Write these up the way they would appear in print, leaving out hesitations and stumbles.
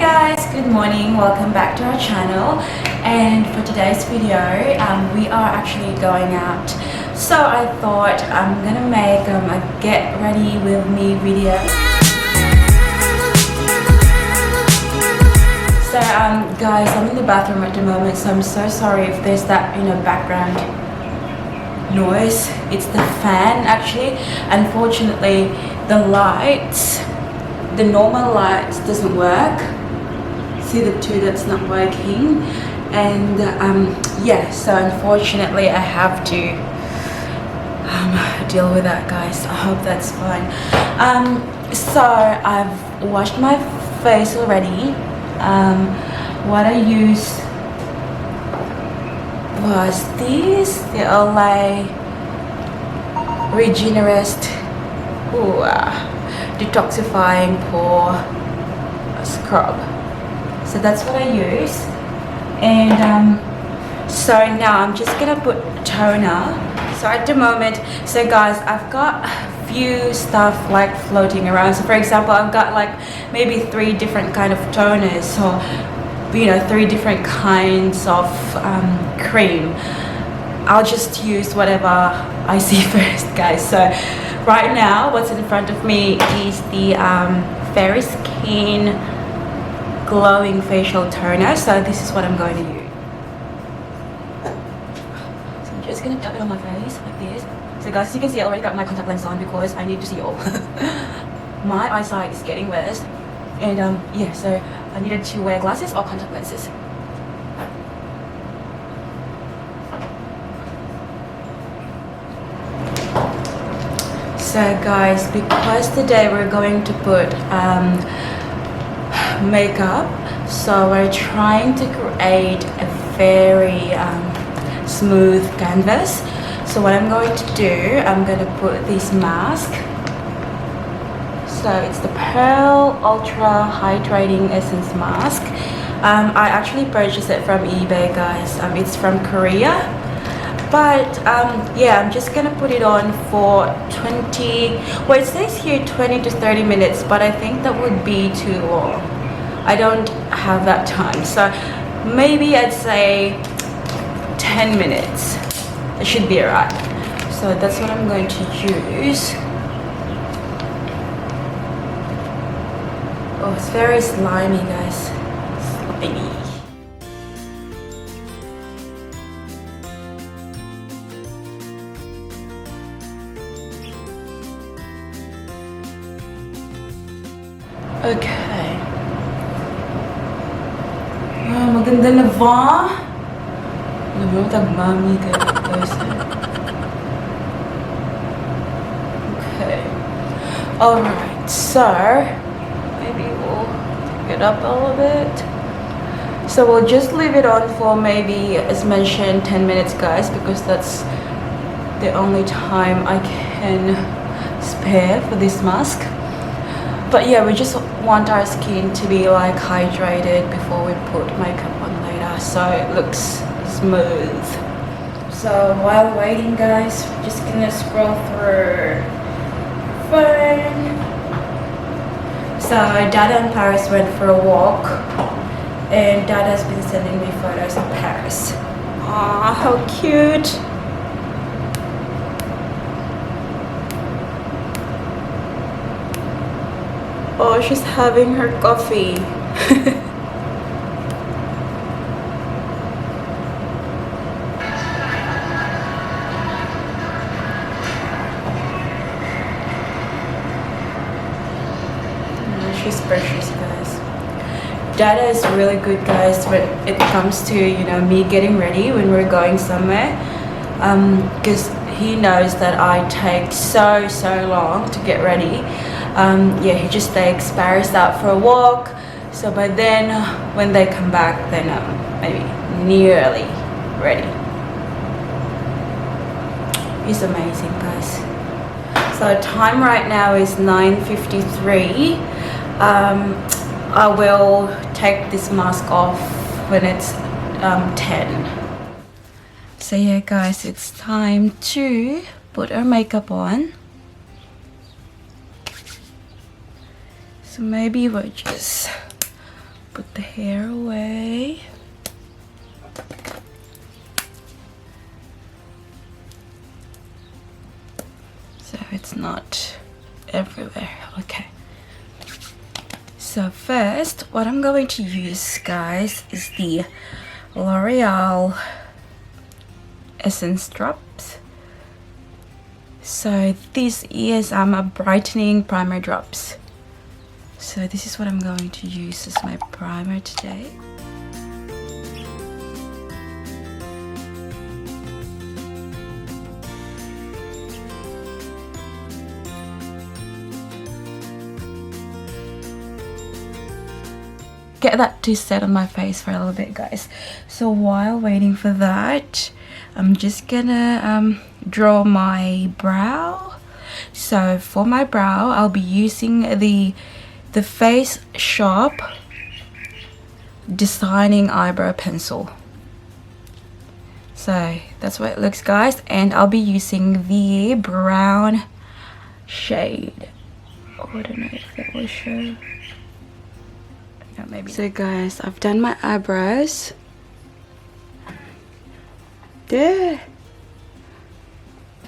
guys, good morning, welcome back to our channel. And for today's video we are actually going out, so I thought I'm gonna make a get ready with me video. So guys, I'm in the bathroom at the moment, so I'm so sorry if there's that background noise. It's the fan actually. Unfortunately the normal lights doesn't work. See the two that's not working, and yeah, so unfortunately I have to deal with that, guys. I hope that's fine. So I've washed my face already. What I used was the Olay Regenerist detoxifying pore scrub. So that's what I use. And so now I'm just gonna put toner. So at the moment, so guys, I've got a few stuff like floating around. So for example, I've got like maybe 3 different kind of toners, or 3 different kinds of cream. I'll just use whatever I see first, guys. So right now what's in front of me is the Fairy Skin glowing facial toner. So this is what I'm going to use. So I'm just going to tap it on my face like this. So guys, as you can see, I already got my contact lens on because I need to see all. My eyesight is getting worse, and yeah, so I needed to wear glasses or contact lenses. So guys, because today we're going to put makeup, so we're trying to create a very smooth canvas. So what I'm going to do, I'm going to put this mask. So it's the Pearl Ultra Hydrating Essence Mask. I actually purchased it from eBay, guys. It's from Korea. But yeah, I'm just gonna put it on for 20, well, it says here 20 to 30 minutes, but I think that would be too long. I don't have that time, so maybe I'd say 10 minutes. It should be alright. So that's what I'm going to use. Oh, it's very slimy, guys. Slimy. Okay. Maganda na ba? Tag-mami guys. Okay. Alright, so maybe we'll pick it up a little bit. So we'll just leave it on for maybe, as mentioned, 10 minutes, guys, because that's the only time I can spare for this mask. But yeah, we just want our skin to be like hydrated before we put makeup on later, so it looks smooth. So while waiting, guys, we're just gonna scroll through phone. So Dada and Paris went for a walk, and Dada's been sending me photos of Paris. Aw, how cute. Oh, she's having her coffee. She's precious, guys. Dada is really good, guys, when it comes to me getting ready when we're going somewhere, because he knows that I take so long to get ready. Yeah, he just takes Paris out for a walk, so by then when they come back, then maybe nearly ready. He's amazing, guys. So time right now is 9:53. I will take this mask off when it's 10. So yeah, guys, it's time to put our makeup on. So maybe we'll just put the hair away. So it's not everywhere. Okay. So first, what I'm going to use, guys, is the L'Oreal Essence Drops. So this is a brightening primer drops. So this is what I'm going to use as my primer today. Get that to set on my face for a little bit, guys. So while waiting for that, I'm just gonna draw my brow. So for my brow, I'll be using the Face Shop Designing Eyebrow Pencil. So that's what it looks, guys, and I'll be using the brown shade. Oh, I don't know if that will show. No, maybe. So guys, I've done my eyebrows. There.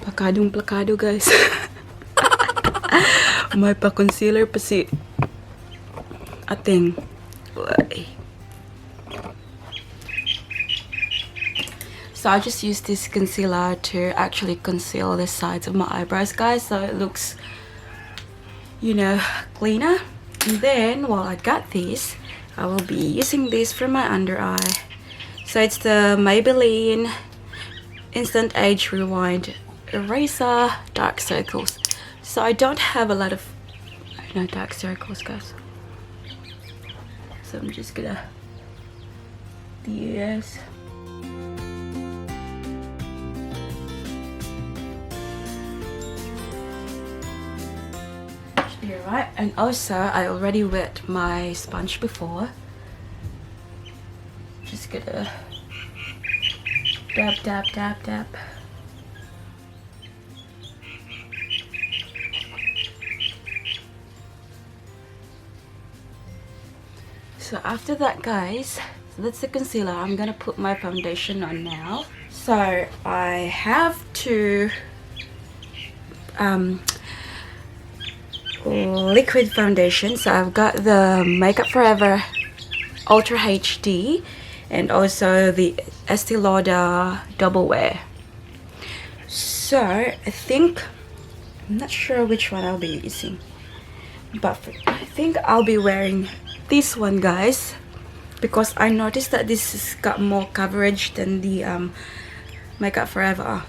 Plakadong, guys. May pa-concealer pa si ating. So I just use this concealer to actually conceal the sides of my eyebrows, guys, so it looks, you know, cleaner. And then while I got this, I will be using this for my under eye. So it's the Maybelline Instant Age Rewind Eraser Dark Circles. So I don't have a lot of dark circles, guys. So I'm just gonna use. Right, and also I already wet my sponge before. Just gonna dab. So after that, guys, so that's the concealer. I'm gonna put my foundation on now. So I have to liquid foundation. So I've got the Makeup Forever Ultra HD and also the Estee Lauder Double Wear. So I think, I'm not sure which one I'll be using, but I think I'll be wearing this one, guys, because I noticed that this has got more coverage than the Makeup Forever.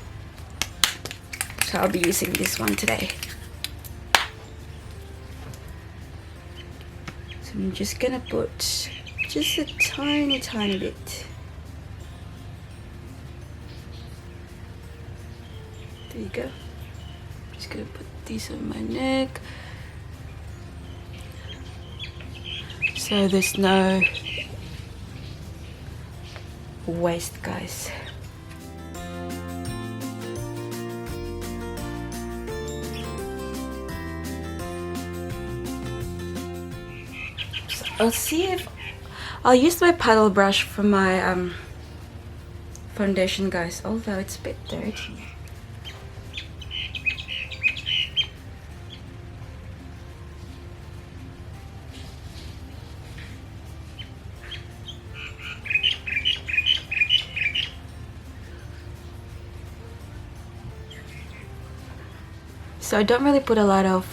So I'll be using this one today. So I'm just gonna put just a tiny bit. There you go. Just gonna put this on my neck, so there's no waste, guys. So I'll see if I'll use my paddle brush for my foundation, guys, although it's a bit dirty. So I don't really put a lot of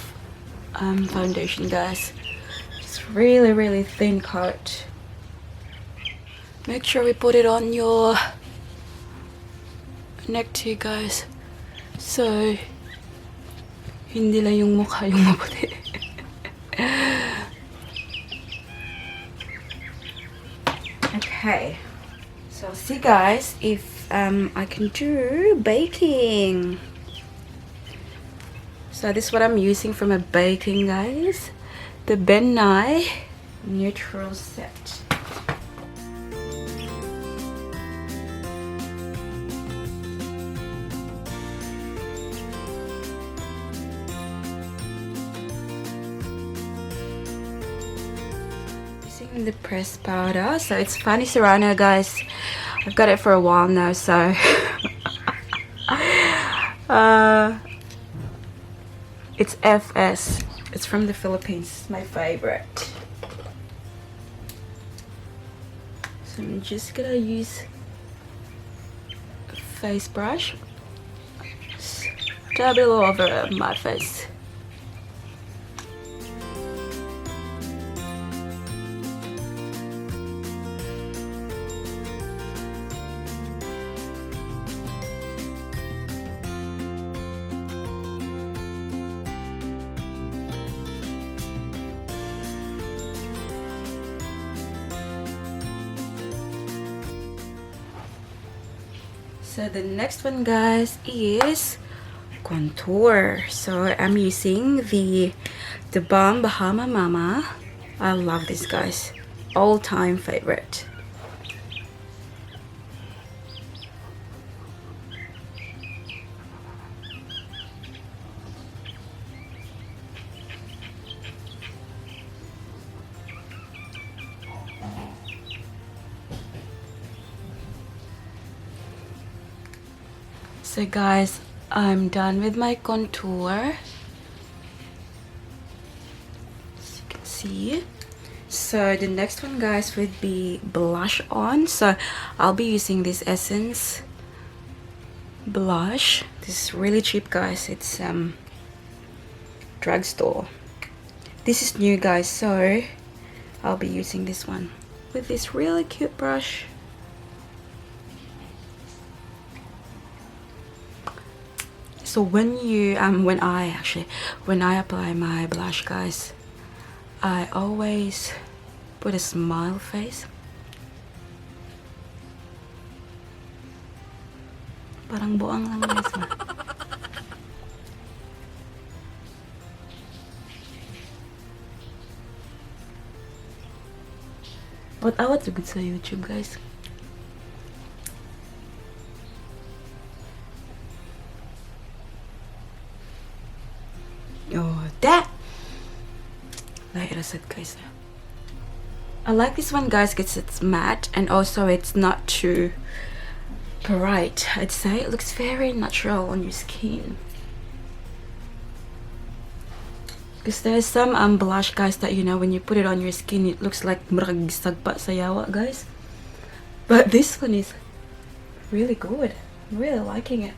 foundation, guys. Just really thin coat. Make sure we put it on your neck too, guys. So hindi lang yung mukha yung maputi. Okay. So see, guys, if I can do baking. So this is what I'm using for my baking, guys. The Ben Nye Neutral Set. Using The pressed powder. So it's Fanny Serrano, guys. I've got it for a while now, so it's FS. It's from the Philippines. It's my favorite. So I'm just gonna use a face brush. Just dab it all over my face. So the next one, guys, is contour. So I'm using the Balm Bahama Mama. I love this, guys. All-time favorite. So guys, I'm done with my contour. As you can see. So the next one, guys, would be blush on. So I'll be using this Essence blush. This is really cheap, guys. It's drugstore. This is new, guys, so I'll be using this one with this really cute brush. So when I apply my blush, guys, I always put a smile face. Parang buang lang, guys. But awat good sa YouTube, guys. Oh, that! Like I said, guys. I like this one, guys, because it's matte and also it's not too bright. I'd say it looks very natural on your skin. Because there's some blush, guys, that, you know, when you put it on your skin, it looks like murag sagpa sa yawa, guys. But this one is really good. I'm really liking it.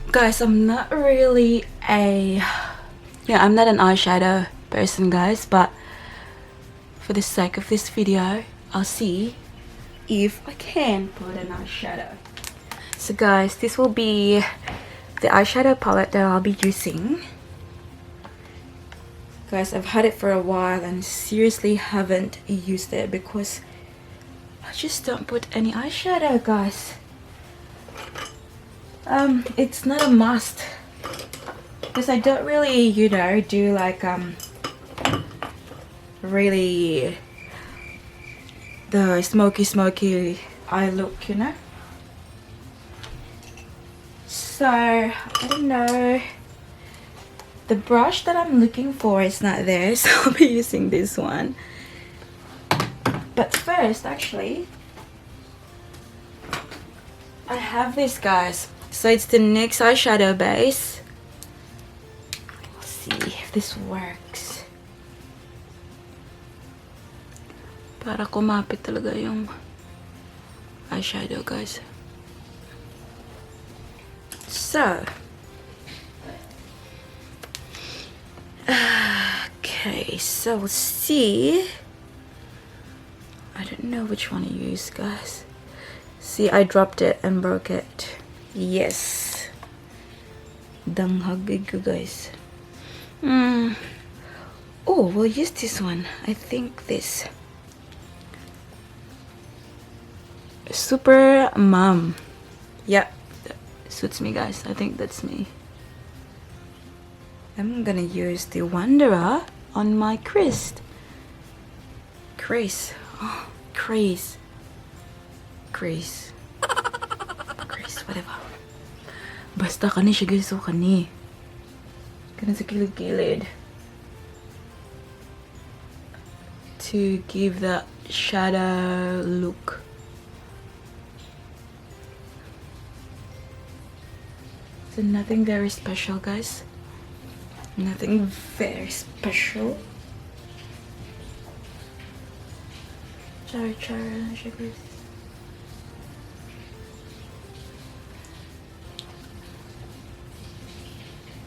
Guys, I'm not really I'm not an eyeshadow person, guys, but for the sake of this video, I'll see if I can put an eyeshadow. So guys, this will be the eyeshadow palette that I'll be using. Guys, I've had it for a while and seriously haven't used it because I just don't put any eyeshadow, guys. It's not a must because I don't really, you know, do like really the smoky eye look, you know. So I don't know, the brush that I'm looking for is not there, so I'll be using this one. But first, actually, I have this, guys. So it's the NYX eyeshadow base. Let's see if this works. Para kumapit talaga yung eyeshadow, guys. So, okay, so we'll see. I don't know which one to use, guys. See, I dropped it and broke it. Yes. Danghag ko, guys. Oh, we'll use this one. I think this. Super Mom. Yeah, that suits me, guys. I think that's me. I'm gonna use the Wanderer on my crease. Oh, crease, whatever. Basta kani siya, guys. So kani sa kilid-kilid. to give the shadow look. So nothing very special, guys. Nothing very special.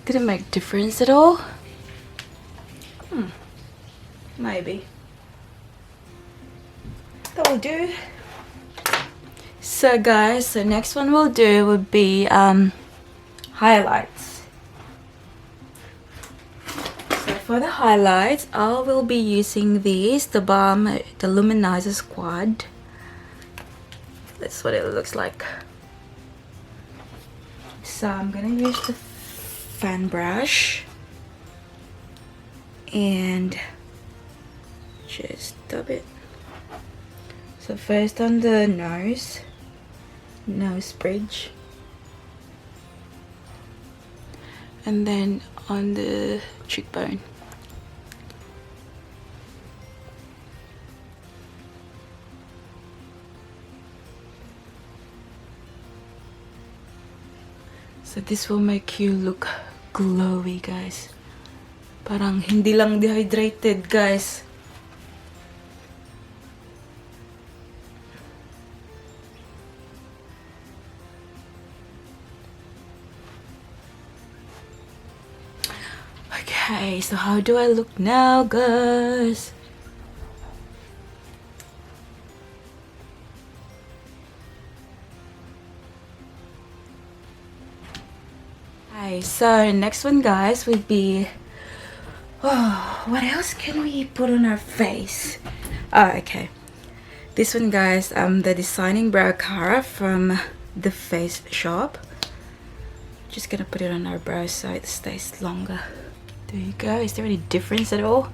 Didn't make difference at all. Maybe. That will do. So guys, the next one we'll do would be highlights. So for the highlights, I will be using these, the Balm, the Luminizer Squad. That's what it looks like. So I'm gonna use the fan brush and just dab it. So first on the nose bridge, and then on the cheekbone. So this will make you look glowy, guys. Parang hindi lang dehydrated, guys. Okay, so how do I look now, guys? Okay, so next one, guys, would be, what else can we put on our face? Oh, okay. This one, guys, the Designing Brow Cara from the Face Shop. Just gonna put it on our brow so it stays longer. There you go. Is there any difference at all?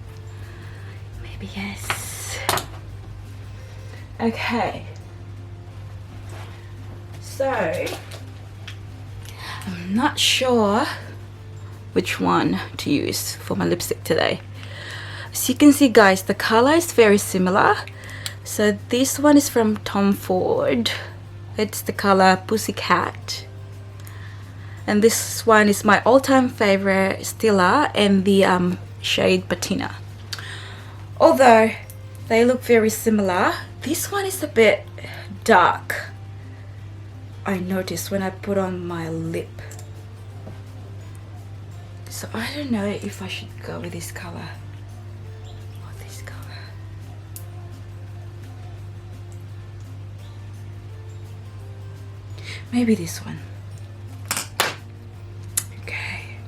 Maybe yes. Okay. So I'm not sure which one to use for my lipstick today. As you can see, guys, the color is very similar. So this one is from Tom Ford. It's the color Pussycat. And this one is my all-time favorite, Stila, and the shade Patina. Although they look very similar, this one is a bit dark. I noticed when I put on my lip. So I don't know if I should go with this color or this color. Maybe this one. Okay.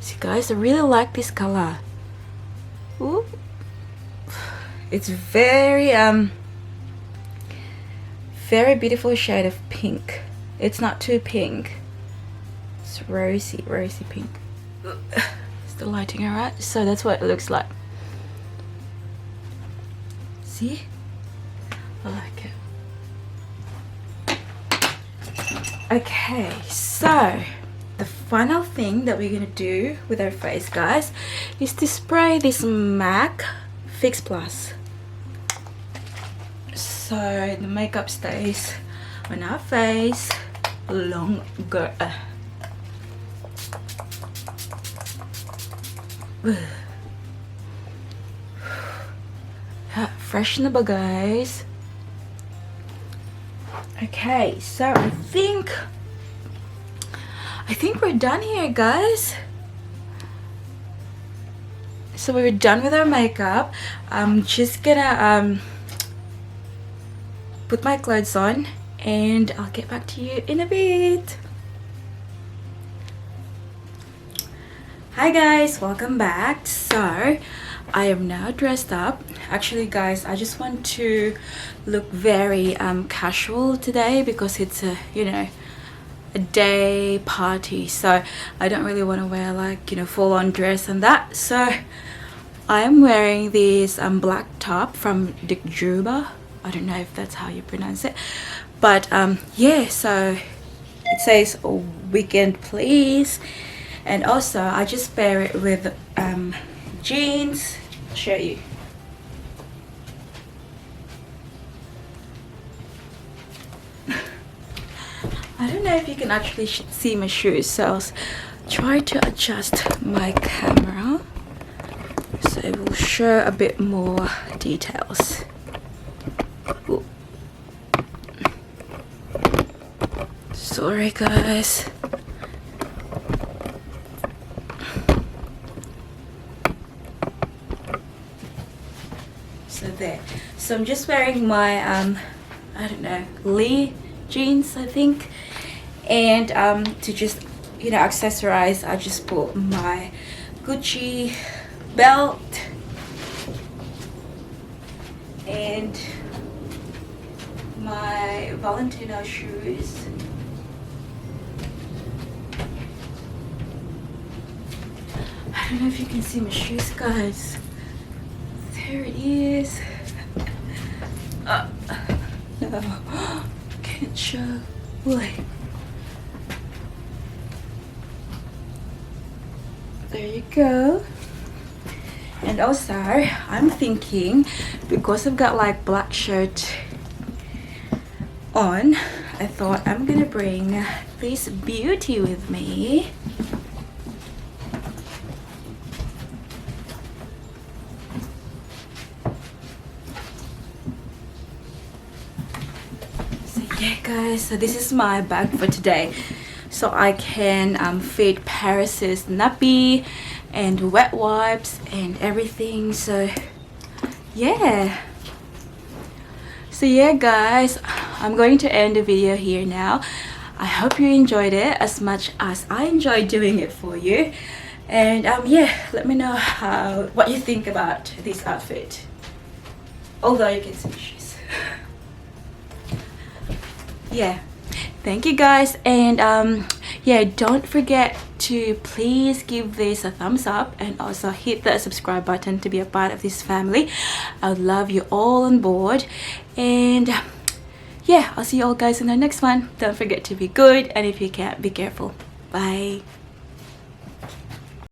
See, guys, I really like this color. Ooh. It's very very beautiful shade of pink. It's not too pink. It's rosy pink. Is the lighting alright? So that's what it looks like. See? I like it. Okay, so the final thing that we're gonna do with our face, guys, is to spray this MAC Fix Plus. So the makeup stays on our face longer. Freshen the guys. Okay, so I think we're done here, guys. So we're done with our makeup. I'm just gonna put my clothes on and I'll get back to you in a bit. Hi guys, welcome back. So I am now dressed up. Actually, guys, I just want to look very casual today because it's a, you know, a day party, so I don't really want to wear like, you know, full-on dress and that. So I am wearing this black top from Dick Juba. I don't know if that's how you pronounce it, but yeah, so it says weekend please, and also I just pair it with jeans. I'll show you. know if you can actually see my shoes, so I'll try to adjust my camera so it will show a bit more details. Ooh. Sorry guys. So there. So I'm just wearing my I don't know, Lee jeans I think, and to just, you know, accessorize, I just bought my Gucci belt and my Valentino shoes. I don't know if you can see my shoes, guys. There it is. No, can't show. Wait. There you go. And also, I'm thinking, because I've got like black shirt on, I thought I'm gonna bring this beauty with me. Yeah guys, so this is my bag for today, so I can fit Paris's nappy and wet wipes and everything. So yeah, guys, I'm going to end the video here now. I hope you enjoyed it as much as I enjoyed doing it for you, and yeah, let me know what you think about this outfit, although you can see shoes. Yeah, thank you guys, and yeah, don't forget to please give this a thumbs up and also hit the subscribe button to be a part of this family. I would love you all on board, and yeah, I'll see you all guys in the next one. Don't forget to be good, and if you can't, be careful. Bye.